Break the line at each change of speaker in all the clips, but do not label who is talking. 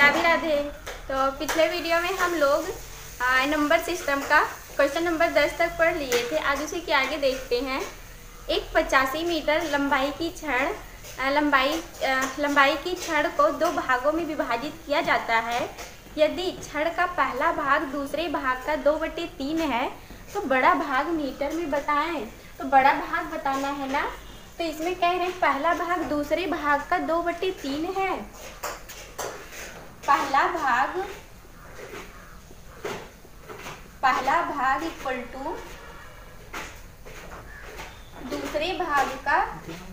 राधे राधे। तो पिछले वीडियो में हम लोग नंबर सिस्टम का क्वेश्चन नंबर 10 तक पढ़ लिए थे। आज उसी के आगे देखते हैं। एक 85 मीटर लंबाई की छड़ को दो भागों में विभाजित किया जाता है। यदि छड़ का पहला भाग दूसरे भाग का 2/3 है तो बड़ा भाग मीटर में बताएं। तो बड़ा भाग बताना है ना, तो इसमें कह रहे हैं पहला भाग दूसरे भाग का 2/3 है। पहला भाग इक्वल टू दूसरे भाग का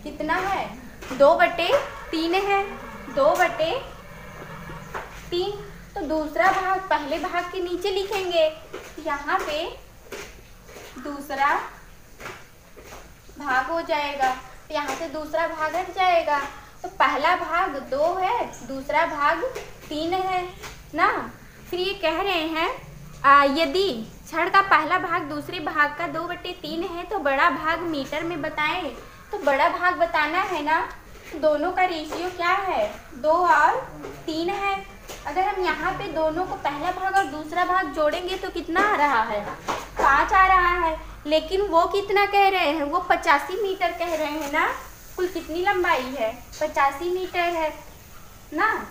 कितना है, 2/3 है, 2/3। तो दूसरा भाग पहले भाग के नीचे लिखेंगे, यहाँ पे दूसरा भाग हो जाएगा, यहाँ से दूसरा भाग हट जाएगा। तो पहला भाग 2 है, दूसरा भाग 3 है ना। फिर ये कह रहे हैं यदि छड़ का पहला भाग दूसरे भाग का 2/3 है तो बड़ा भाग मीटर में बताएं। तो बड़ा भाग बताना है ना, दोनों का रेशियो क्या है, 2 और 3 है। अगर हम यहाँ पे दोनों को पहला भाग और दूसरा भाग जोड़ेंगे तो कितना आ रहा है, 5 आ रहा है। लेकिन वो कितना कह रहे हैं, वो 85 मीटर कह रहे हैं ना। कुल कितनी लंबाई है, 85 मीटर है ना।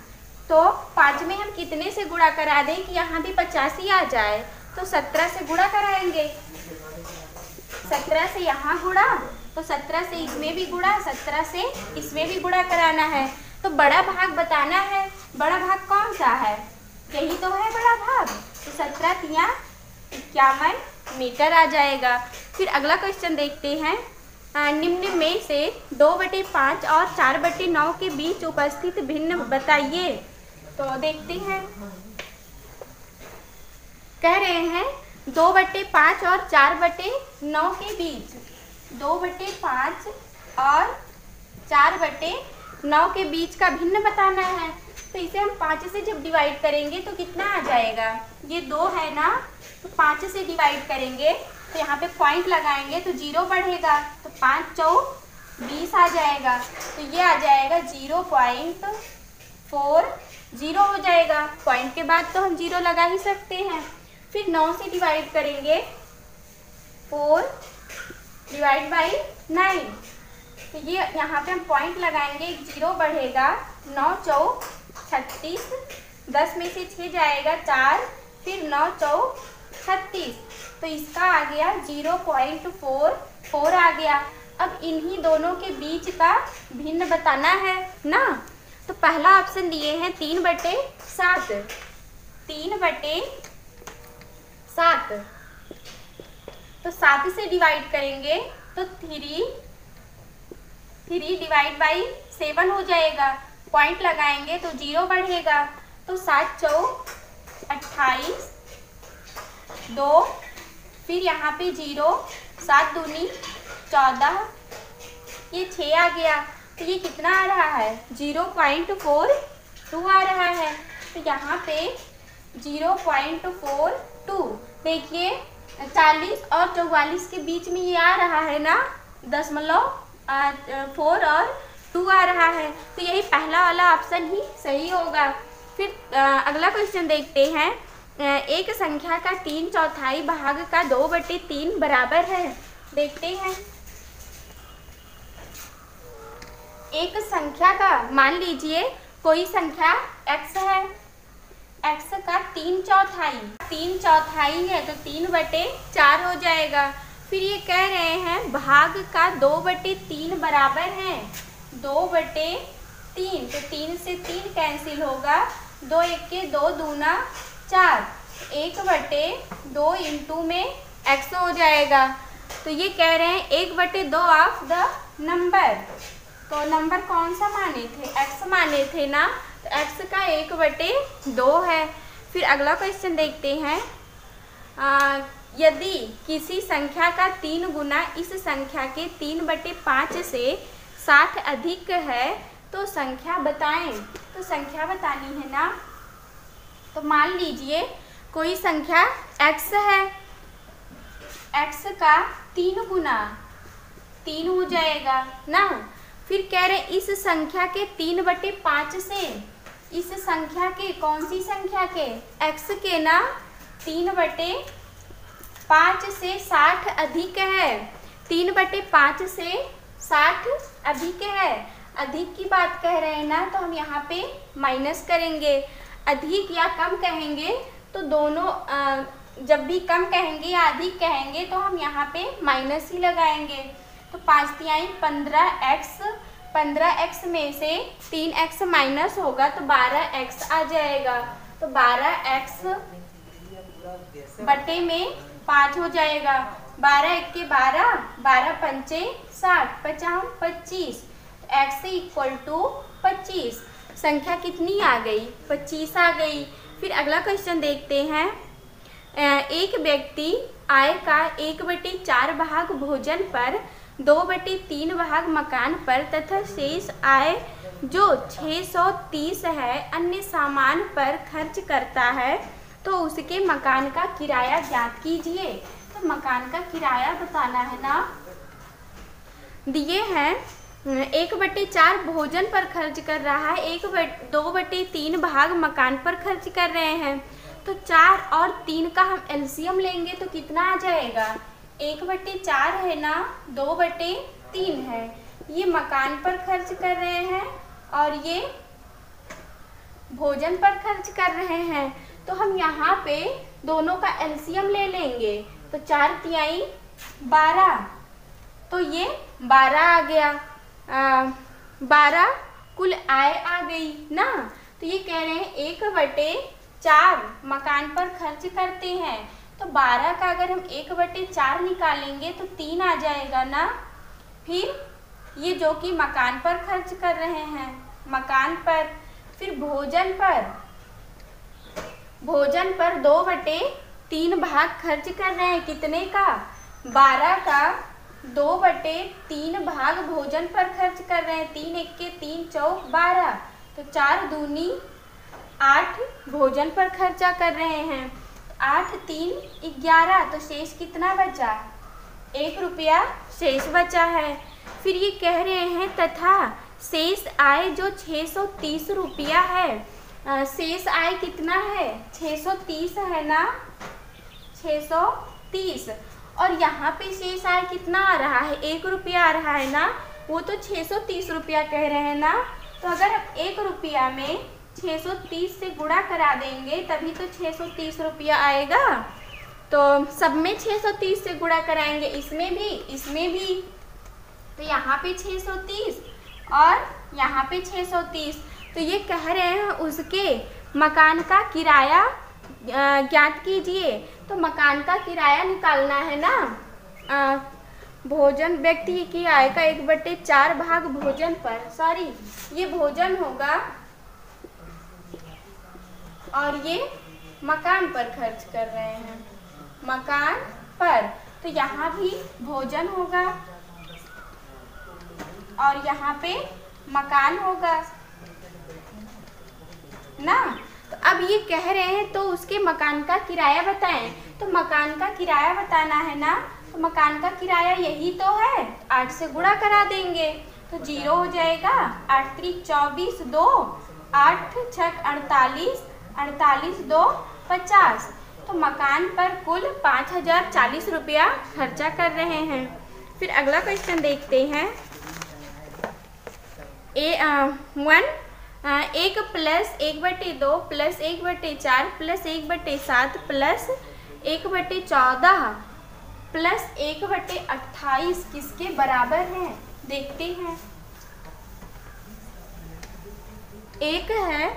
तो 5 में हम कितने से गुणा करा दें कि यहाँ भी 85 आ जाए, तो 17 से गुणा कराएंगे। 17 से यहाँ गुणा, तो 17 से इसमें भी गुणा, 17 से इसमें भी गुणा कराना है। तो बड़ा भाग बताना है। बड़ा भाग कौन सा है, यही तो है बड़ा भाग। तो 17 तिया 51 मीटर आ जाएगा। फिर अगला क्वेश्चन देखते हैं। निम्न में से 2/5 और 4/9 के बीच उपस्थित भिन्न बताइए। तो देखते हैं, कह रहे हैं 2/5 और 4/9 के बीच, 2/5 और 4/9 के बीच का भिन्न बताना है। तो इसे हम 5 से जब डिवाइड करेंगे तो कितना आ जाएगा, ये 2 है ना, तो 5 से डिवाइड करेंगे तो यहाँ पे पॉइंट लगाएंगे तो 0 बढ़ेगा, तो 5 चौक 20 आ जाएगा। तो ये आ जाएगा 0.40 हो जाएगा। पॉइंट के बाद तो हम 0 लगा ही सकते हैं। फिर 9 से डिवाइड करेंगे, 4/9। तो ये यहाँ पे हम पॉइंट लगाएंगे, 0 बढ़ेगा, 9 चौक 36, 10 में से 6 जाएगा 4, फिर 9 चौक 36। तो इसका आ गया 0.44 आ गया। अब इन्हीं दोनों के बीच का भिन्न बताना है ना। तो पहला ऑप्शन दिए हैं 3/7, 3/7। तो 7 से डिवाइड करेंगे तो 3 डिवाइड बाई 7 हो जाएगा। पॉइंट लगाएंगे तो 0 बढ़ेगा, तो 7 चौक 28, 2, फिर यहाँ पे 0, 7 दूनी 14, ये 6 आ गया। तो ये कितना आ रहा है, 0.42 आ रहा है। तो यहाँ पे 0.42, देखिए 40 और 44 के बीच में ये आ रहा है ना, 0.4 और 2 आ रहा है। तो यही पहला वाला ऑप्शन ही सही होगा। फिर अगला क्वेश्चन देखते हैं। एक संख्या का 3/4 भाग का 2/3 बराबर है। देखते हैं, एक संख्या का, मान लीजिए कोई संख्या x है, x का 3/4 है तो 3/4 हो जाएगा। फिर ये कह रहे हैं भाग का 2/3 बराबर है, 2/3। तो 3 से 3 कैंसिल होगा, 2 1 2 दूना 4, 1/2 इंटू में x हो जाएगा। तो ये कह रहे हैं 1/2 ऑफ द नंबर। तो नंबर कौन सा माने थे, x माने थे ना, तो x का 1/2 है। फिर अगला क्वेश्चन देखते हैं। यदि किसी संख्या का 3 गुना इस संख्या के 3/5 से 60 अधिक है तो संख्या बताएं। तो संख्या बतानी है ना। तो मान लीजिए कोई संख्या x है, x का 3 गुना 3 हो जाएगा ना। फिर कह रहे इस संख्या के 3/5 से इस संख्या के, कौन सी संख्या के, x के ना 3/5 से 60 अधिक है। 3/5 से 60 अधिक है। अधिक की बात कह रहे हैं ना, तो हम यहाँ पे माइनस करेंगे। अधिक या कम कहेंगे तो दोनों, जब भी कम कहेंगे या अधिक कहेंगे तो हम यहाँ पे माइनस ही लगाएंगे। तो 5 तिहाई 15x, 15x में से 3x माइनस होगा तो 12x आ जाएगा। तो 12x बटे में 5 हो जाएगा। 12 1 के 12, 12 पंचे 60, 50 25, x इक्वल टू 25। संख्या कितनी आ गई, 25 आ गई। फिर अगला क्वेश्चन देखते हैं। एक व्यक्ति आय का 1/4 भाग भोजन पर, 2/3 भाग मकान पर तथा शेष आय जो 630 है अन्य सामान पर खर्च करता है, तो उसके मकान का किराया ज्ञात कीजिए। तो मकान का किराया बताना है ना। दिए हैं 1/4 भोजन पर खर्च कर रहा है, 2/3 भाग मकान पर खर्च कर रहे हैं। तो 4 और 3 का हम एलसीएम लेंगे तो कितना आ जाएगा, 1/4 है ना, 2/3 है। ये मकान पर खर्च कर रहे हैं और ये भोजन पर खर्च कर रहे हैं। तो हम यहाँ पे दोनों का एलसीएम ले लेंगे। तो 4 तिहाई 12, तो ये 12 आ गया। 12 कुल आय आ गई ना। तो ये कह रहे हैं 1/4 मकान पर खर्च करते हैं। तो 12 का अगर हम 1/4 निकालेंगे तो 3 आ जाएगा ना। फिर ये जो कि मकान पर खर्च कर रहे हैं, मकान पर। फिर भोजन पर 2/3 भाग खर्च कर रहे हैं, कितने का, 12 का 2/3 भाग भोजन पर खर्च कर रहे हैं। 3 1 के 3 चौक 12, तो 4 दूनी 8 भोजन पर खर्चा कर रहे हैं। 8 3 11, तो शेष कितना बचा, 1 रुपया शेष बचा है। फिर ये कह रहे हैं तथा शेष आय जो 630 रुपया है। शेष आय कितना है, 630 है ना, 630। और यहाँ पे शेष आय कितना आ रहा है, 1 रुपया आ रहा है ना। वो तो 630 रुपया कह रहे हैं ना। तो अगर हम 1 रुपया में 630 से गुणा करा देंगे तभी तो 630 रुपया आएगा। तो सब में 630 से गुणा कराएंगे, इसमें भी। तो यहाँ पे 630 और यहाँ पे 630। तो ये कह रहे हैं उसके मकान का किराया ज्ञात कीजिए। तो मकान का किराया निकालना है ना। भोजन, व्यक्ति की आय का 1/4 भाग भोजन पर, ये भोजन होगा और ये मकान पर खर्च कर रहे हैं, मकान पर। तो यहाँ भी भोजन होगा और यहाँ पे मकान होगा ना। तो अब ये कह रहे हैं तो उसके मकान का किराया बताएं। तो मकान का किराया बताना है ना। तो मकान का किराया यही तो है, 8 से गुणा करा देंगे तो 0 हो जाएगा। 8 3 24, 2 8 6 48, 48 2 50। तो मकान पर कुल 5040 रुपया खर्चा कर रहे हैं। फिर अगला क्वेश्चन देखते हैं। 1 plus 1/2 plus 1/4 plus 1/7 plus 1/14 plus 1/28 किसके बराबर है, देखते हैं। एक है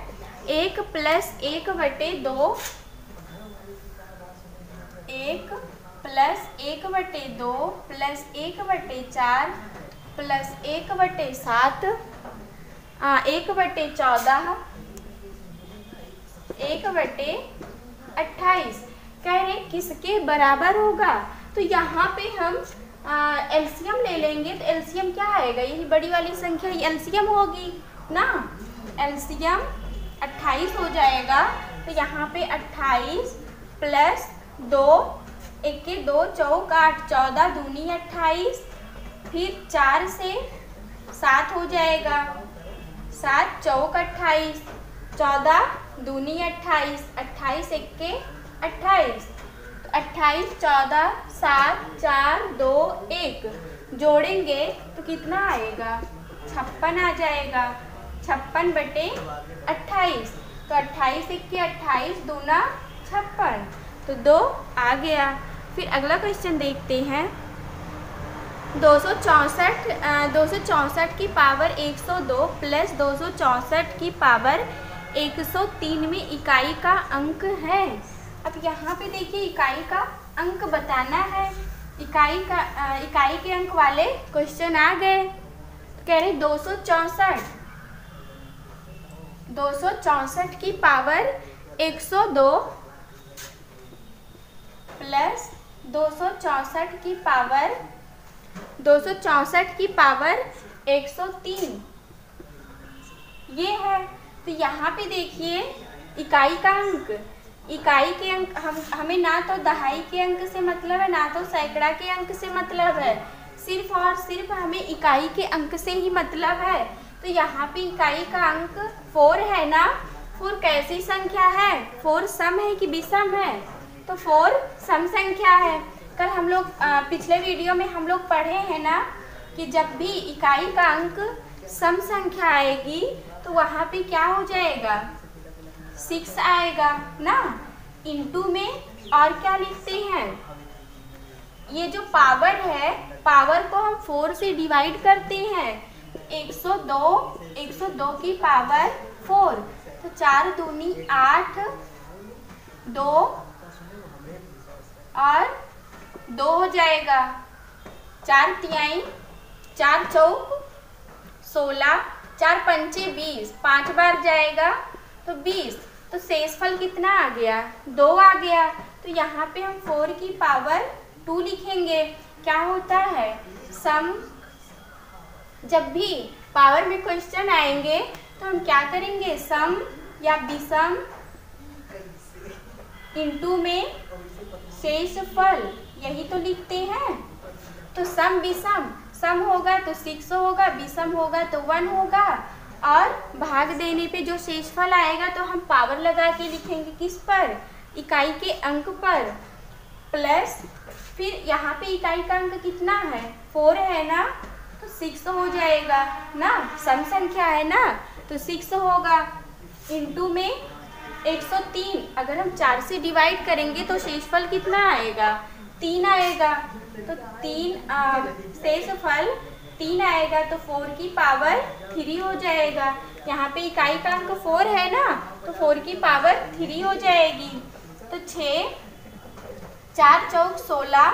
1 प्लस 1/2, 1 प्लस 1/2 प्लस 1/4 प्लस 1/7, 1/14, 1/28 कह रहे किसके बराबर होगा। तो यहाँ पे हम एलसीएम ले लेंगे। तो एलसीएम क्या आएगा, यही बड़ी वाली संख्या एलसीएम होगी ना। एलसीएम 28 हो जाएगा। तो यहाँ पे 28 प्लस 2 1 के 2 चौक 8, 14 दूनी 28, फिर 4 से 7 हो जाएगा, 7 चौक 28, 14 दूनी 28, 28 एक्के 28, तो 28 14 7 4 2 1 जोड़ेंगे तो कितना आएगा? 56 आ जाएगा। 56 बटे 28, तो 28 एक्के 28 दूना 56, तो 2 आ गया। फिर अगला क्वेश्चन देखते हैं। 264 की पावर 102 प्लस 264 की पावर 103 में इकाई का अंक है। अब यहाँ पे देखिए इकाई का अंक बताना है। इकाई के अंक वाले क्वेश्चन आ गए। कह रहे 264 की पावर 102 प्लस 264 की पावर 103 ये है। तो यहाँ पे देखिए इकाई का अंक, इकाई के अंक हमें ना तो दहाई के अंक से मतलब है ना तो सैकड़ा के अंक से मतलब है, सिर्फ और सिर्फ हमें इकाई के अंक से ही मतलब है। तो यहाँ पे इकाई का अंक 4 है ना। 4 कैसी संख्या है? 4 सम है कि विषम है? तो 4 सम संख्या है। कल हम लोग पिछले वीडियो में हम लोग पढ़े हैं ना कि जब भी इकाई का अंक सम संख्या आएगी तो वहाँ पे क्या हो जाएगा? 6 आएगा ना। इनटू में और क्या लिखते हैं? ये जो पावर है, पावर को हम 4 से डिवाइड करते हैं। 102 की पावर 4, तो 4 दूनी 8, 2 और 2 हो जाएगा। 4 तिहाई 4 चौक 16, 4 पंचे 20, 5 बार जाएगा तो 20, तो शेषफल कितना आ गया? 2 आ गया। तो यहाँ पे हम 4 की पावर 2 लिखेंगे। क्या होता है? सम। जब भी पावर में क्वेश्चन आएंगे तो हम क्या करेंगे? सम या विषम इनटू में शेषफल, यही तो लिखते हैं। तो सम विषम, सम होगा तो 6 होगा, विषम होगा तो 1 होगा, और भाग देने पे जो शेषफल आएगा तो हम पावर लगा के लिखेंगे। किस पर? इकाई के अंक पर। प्लस फिर यहाँ पे इकाई का अंक कितना है? 4 है ना, तो 6 हो जाएगा ना। सम संख्या है ना, तो 6 होगा। इनटू में 103, अगर हम 4 से डिवाइड करेंगे तो शेषफल कितना आएगा? 3 आएगा। तो 3 शेषफल 3 आएगा, तो 4 की पावर 3 हो जाएगा। यहाँ पे इकाई का अंक 4 है ना, तो 4 की पावर 3 हो जाएगी। तो 6 4 चौक 16,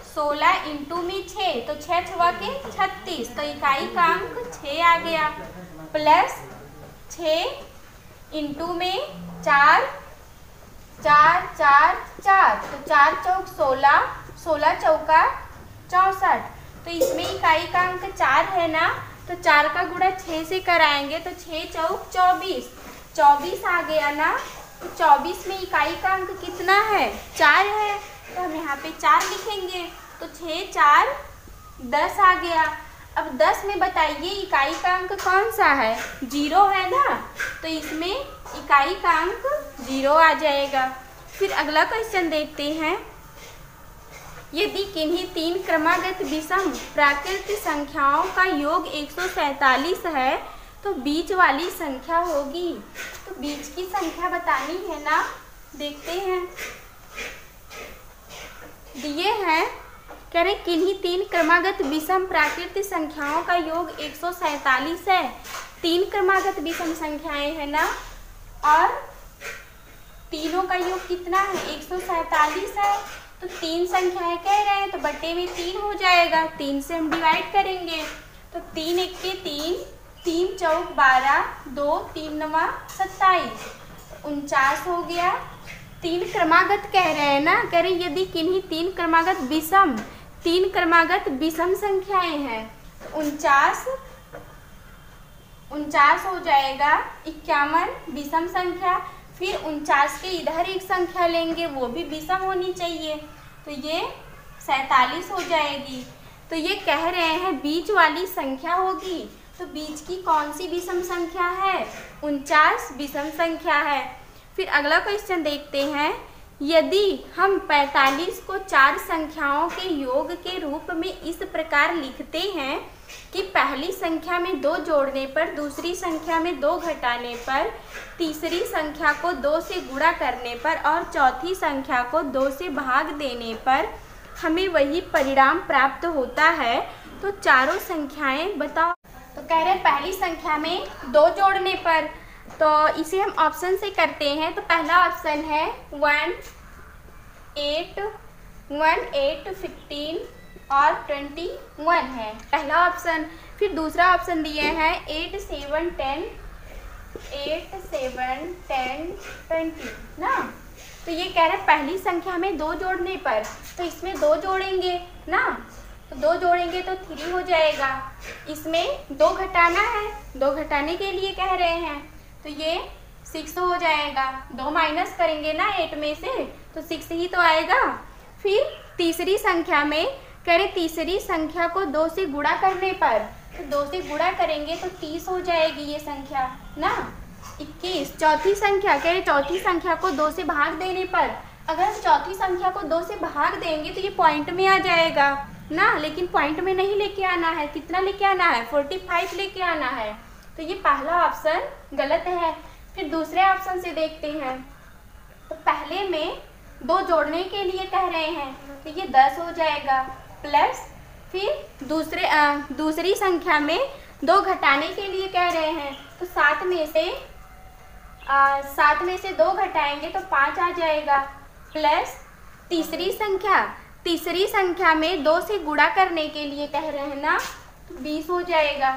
16 इंटू में 6, तो 6 छवा के 36, तो इकाई का अंक 6 आ गया। प्लस 6 इंटू में 4, 4 4 4, तो 4 चौक 16, 16 चौका 64, तो इसमें इकाई का अंक 4 है ना, तो 4 का गुणा 6 से कराएंगे तो 6 चौक 24, 24 आ गया ना। तो 24 में इकाई का अंक कितना है? 4 है, तो हम यहाँ पे 4 लिखेंगे। तो 6 4 10 आ गया। अब 10 में बताइए इकाई का अंक कौन सा है? 0 है ना, तो इसमें इकाई का अंक 0 आ जाएगा। फिर अगला क्वेश्चन देखते हैं। यदि किन्हीं 3 क्रमागत विषम प्राकृतिक संख्याओं का योग 147 है तो बीच वाली संख्या होगी। तो बीच की संख्या बतानी है ना, देखते हैं। दिए हैं, कह रहे किन्हीं 3 क्रमागत विषम प्राकृतिक संख्याओं का योग 147 है। 3 क्रमागत विषम संख्याएं है ना, और तीनों का योग कितना है? 147 है। तो 3 संख्याएं कह रहे हैं तो बटे में 3 हो जाएगा। 3 से हम डिवाइड करेंगे तो 3 एक्के 3, 3 चौक 12, 2 3 9 27, 49 हो गया। 3 क्रमागत कह रहे हैं ना, कह रहे यदि किन्हीं 3 क्रमागत विषम 3 क्रमागत विषम संख्याएं हैं तो 49 हो जाएगा। 51 विषम संख्या, फिर 49 के इधर एक संख्या लेंगे वो भी विषम होनी चाहिए, तो ये 47 हो जाएगी। तो ये कह रहे हैं बीच वाली संख्या होगी। तो बीच की कौन सी विषम संख्या है? 49 विषम संख्या है। फिर अगला क्वेश्चन देखते हैं। यदि हम 45 को 4 संख्याओं के योग के रूप में इस प्रकार लिखते हैं कि पहली संख्या में 2 जोड़ने पर, दूसरी संख्या में 2 घटाने पर, तीसरी संख्या को 2 से गुणा करने पर और चौथी संख्या को 2 से भाग देने पर हमें वही परिणाम प्राप्त होता है, तो चारों संख्याएं बताओ। तो कह रहे हैं पहली संख्या में 2 जोड़ने पर, तो इसे हम ऑप्शन से करते हैं। तो पहला ऑप्शन है 1, 8, 15 और 21 है पहला ऑप्शन। फिर दूसरा ऑप्शन दिए हैं 8, 7, 10, 20 ना। तो ये कह रहे हैं पहली संख्या में 2 जोड़ने पर, तो इसमें 2 जोड़ेंगे ना, तो 2 जोड़ेंगे तो 3 हो जाएगा। इसमें 2 घटाना है, 2 घटाने के लिए कह रहे हैं, तो ये 6 हो जाएगा। 2 माइनस करेंगे ना 8 में से, तो 6 ही तो आएगा। फिर तीसरी संख्या में कह रहे तीसरी संख्या को 2 से गुणा करने पर, तो 2 से गुणा करेंगे तो 30 हो जाएगी ये संख्या ना। 21 चौथी संख्या कह रहे चौथी संख्या को 2 से भाग देने पर, अगर हम चौथी संख्या को 2 से भाग देंगे तो ये पॉइंट में आ जाएगा ना, लेकिन पॉइंट में नहीं लेके आना है। कितना लेके आना है? 45 लेके आना है। तो ये पहला ऑप्शन गलत है। फिर दूसरे ऑप्शन से देखते हैं। तो पहले में 2 जोड़ने के लिए कह रहे हैं, तो ये 10 हो जाएगा प्लस, फिर दूसरी संख्या में 2 घटाने के लिए कह रहे हैं, तो 7 में से 2 घटाएंगे तो 5 आ जाएगा प्लस तीसरी संख्या में 2 से गुणा करने के लिए कह रहे हैं ना, तो 20 हो जाएगा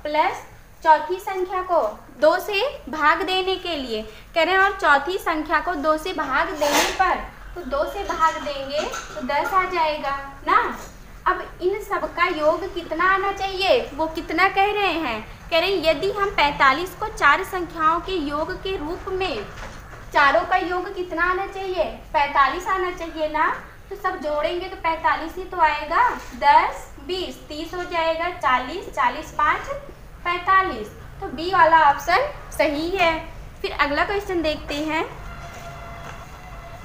प्लस चौथी संख्या को 2 से भाग देने के लिए कह रहे हैं, और चौथी संख्या को 2 से भाग देने पर, तो 2 से भाग देंगे तो 10 आ जाएगा ना। अब इन सब का योग कितना आना चाहिए, वो कितना कह रहे हैं? कह रहे हैं यदि हम 45 को 4 संख्याओं के योग के रूप में, चारों का योग कितना आना चाहिए? 45 आना चाहिए ना। तो सब जोड़ेंगे तो 45 ही तो आएगा। 10, 20, 30 हो जाएगा, 40, 40, 5, 45। तो बी वाला ऑप्शन सही है। फिर अगला क्वेश्चन देखते हैं।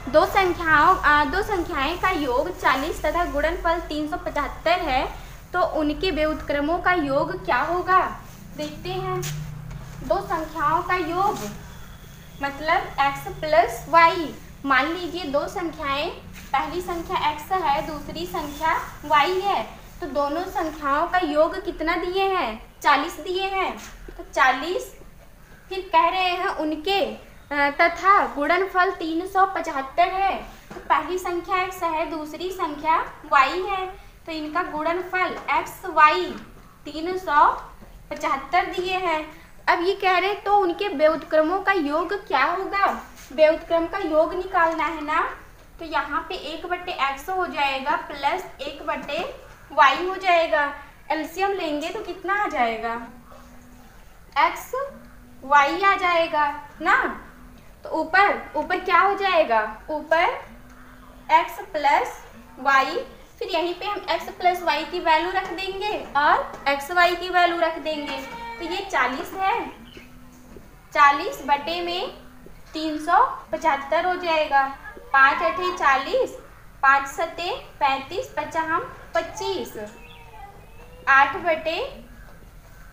दो संख्याएं का योग 40 तथा गुणनफल 375 है, तो उनके व्युत्क्रमों का योग क्या होगा? देखते हैं। 2 संख्याओं का योग मतलब x प्लस वाई। मान लीजिए 2 संख्याएं, पहली संख्या x है, दूसरी संख्या y है, तो दोनों संख्याओं का योग कितना दिए हैं? 40 दिए हैं। तो 40, फिर कह रहे हैं उनके तथा गुणनफल 375 है। तो पहली संख्या x है, दूसरी संख्या y है, तो इनका गुणनफल x y 375 दिए हैं। अब ये कह रहे हैं तो उनके व्युत्क्रमों का योग क्या होगा? व्युत्क्रम का योग निकालना है ना। तो यहाँ पे 1/x हो जाएगा प्लस 1/y हो जाएगा। एलसीएम लेंगे तो कितना आ जाएगा? x y आ जाएगा ना। तो ऊपर क्या हो जाएगा? ऊपर x प्लस y, फिर यहीं पे हम x प्लस वाई की वैल्यू रख देंगे और एक्स वाई की वैल्यू रख देंगे। तो ये 40 है, 40 बटे में 375 हो जाएगा। 5 8 40, 5 7 35, 50 25, 8 बटे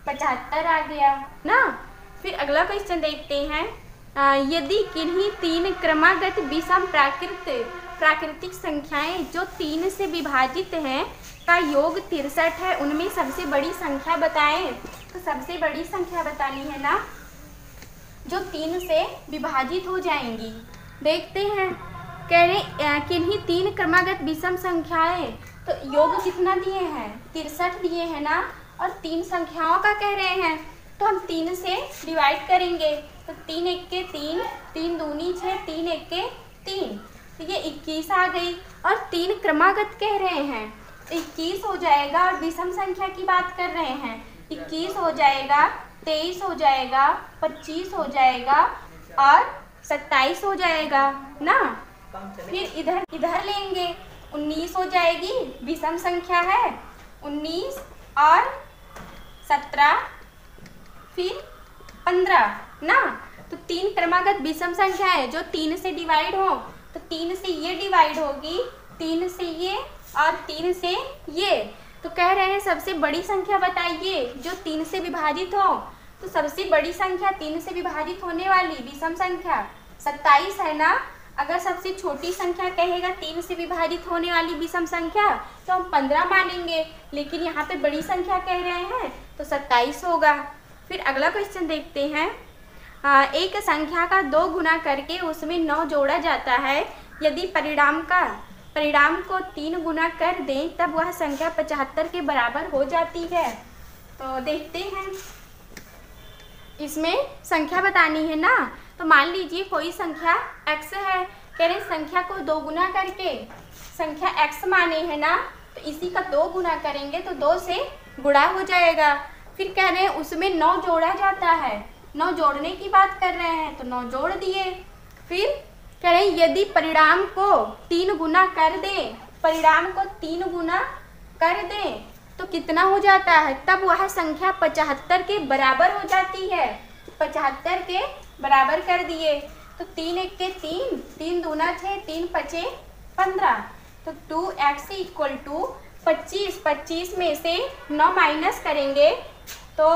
75 आ गया ना। फिर अगला क्वेश्चन देखते हैं। यदि किन्हीं 3 क्रमागत विषम प्राकृतिक संख्याएं जो 3 से विभाजित हैं का योग 63 है, उनमें सबसे बड़ी संख्या बताएं। तो सबसे बड़ी संख्या बतानी है ना, जो 3 से विभाजित हो जाएंगी। देखते हैं। कह रहे किन्हीं 3 क्रमागत विषम संख्याएं, तो योग कितना दिए हैं? 63 दिए हैं ना। और 3 संख्याओं का कह रहे हैं, तो हम 3 से डिवाइड करेंगे। तो 3 1 के 3, 3 दूनी 6, 3 1 के 3, तो ये 21 आ गई। और 3 क्रमागत कह रहे हैं, 21 हो जाएगा। और विषम संख्या की बात कर रहे हैं, 21 हो जाएगा, 23 हो जाएगा, 25 हो जाएगा और 27 हो जाएगा ना। फिर इधर लेंगे, 19 हो जाएगी, विषम संख्या है। 19 और 17, फिर 15 ना। तो 3 क्रमागत विषम संख्या है जो 3 से डिवाइड हो, तो 3 से ये डिवाइड होगी, 3 से ये और 3 से ये। तो कह रहे हैं सबसे बड़ी संख्या बताइए जो 3 से विभाजित हो। तो सबसे बड़ी संख्या 3 से विभाजित होने वाली विषम संख्या 27 है ना। अगर सबसे छोटी संख्या कहेगा 3 से विभाजित होने वाली विषम संख्या तो हम 15 मानेंगे, लेकिन यहाँ पे बड़ी संख्या कह रहे हैं तो 27 होगा। फिर अगला क्वेश्चन देखते हैं। एक संख्या का 2 गुना करके उसमें 9 जोड़ा जाता है। यदि परिणाम को 3 गुना कर दें तब वह संख्या 75 के बराबर हो जाती है। तो देखते हैं, इसमें संख्या बतानी है ना। तो मान लीजिए कोई संख्या x है, कह रहे संख्या को 2 गुना करके संख्या x माने है ना, तो इसी का 2 गुना करेंगे तो 2 से गुणा हो जाएगा। फिर कह रहे हैं उसमें 9 जोड़ा जाता है, 9 जोड़ने की बात कर रहे हैं तो 9 जोड़ दिए। फिर कह रहे हैं यदि परिणाम को 3 गुना कर दें, परिणाम को 3 गुना कर दें तो कितना हो जाता है, तब वह संख्या 75 के बराबर हो जाती है। 75 के बराबर कर दिए तो 3 एक के 3, 3 दूना 6, 3 पचे 15। तो 2x इक्वल टू 25, 25 में से 9 माइनस करेंगे तो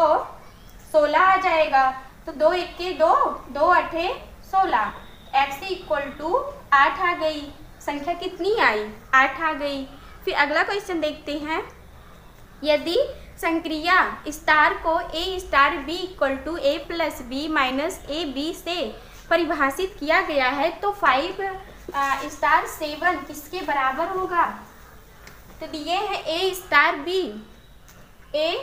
16 आ जाएगा। तो 2 एक के 2, 2 अठे 16, x इक्वल टू 8 आ गई। संख्या कितनी आई, 8 आ गई। फिर अगला क्वेश्चन देखते हैं। यदि संक्रिया स्टार को a star b equal to a plus B minus A B से परिभाषित किया गया है तो 5 स्टार 7 किसके बराबर होगा। तो दिए है a star b, a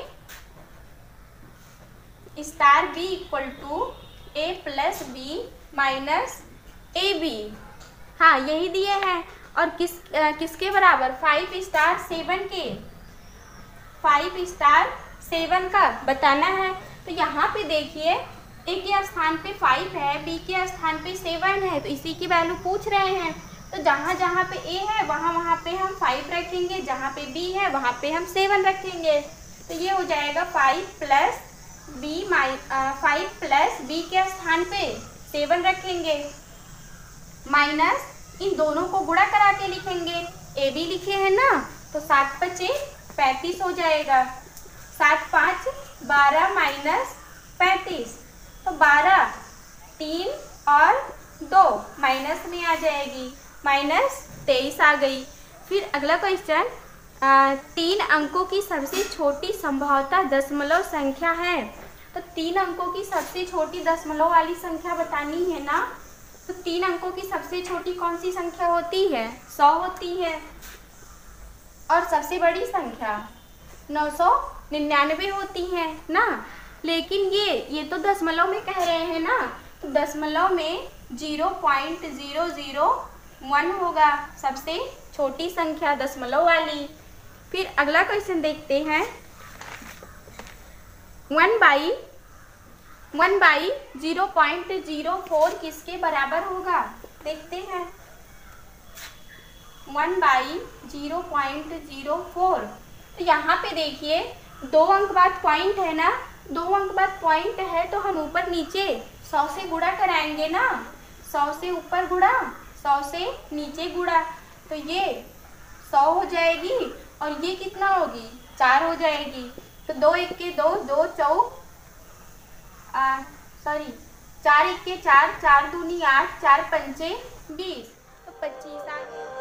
star b equal to a plus B minus A B, हाँ यही दिए हैं। और किसके बराबर, 5 स्टार 7 के, 5 स्टार 7 का बताना है। तो यहाँ पे देखिए a के स्थान पे 5 है, b के स्थान पे 7 है, तो इसी की वैल्यू पूछ रहे हैं। तो जहाँ जहाँ पे a है वहाँ पे हम 5 रखेंगे, जहाँ पे b है वहाँ पे हम 7 रखेंगे। तो ये हो जाएगा 5 प्लस b के स्थान पे 7 रखेंगे, माइनस इन दोनों को गुणा करा के लिखेंगे, a b लिखे हैं ना, तो 7 पचे 35 हो जाएगा। 7 5 12 माइनस 35, तो 12 3 और 2 माइनस में आ जाएगी, माइनस 23 आ गई। फिर अगला क्वेश्चन, 3 अंकों की सबसे छोटी संभवतः दशमलव संख्या है। तो 3 अंकों की सबसे छोटी दशमलव वाली संख्या बतानी है ना। तो 3 अंकों की सबसे छोटी कौन सी संख्या होती है, 100 होती है। और सबसे बड़ी संख्या 999 होती है ना। लेकिन ये तो दशमलव में कह रहे हैं ना, तो दशमलव में 0.001 होगा सबसे छोटी संख्या दशमलव वाली। फिर अगला क्वेश्चन देखते हैं। 1/0.04 किसके बराबर होगा, देखते हैं। 1/0.04, तो यहाँ पे देखिए 2 अंक बाद पॉइंट है ना, 2 अंक बाद पॉइंट है तो हम ऊपर नीचे 100 से गुणा कराएंगे ना, 100 से ऊपर गुणा 100 से नीचे गुणा, तो ये 100 हो जाएगी और ये कितना होगी, 4 हो जाएगी। तो 2 एक के 2, 2 चौक 4 एक के 4, 4 दूनी 8, 4 पंचे 20, तो 25 आ गया।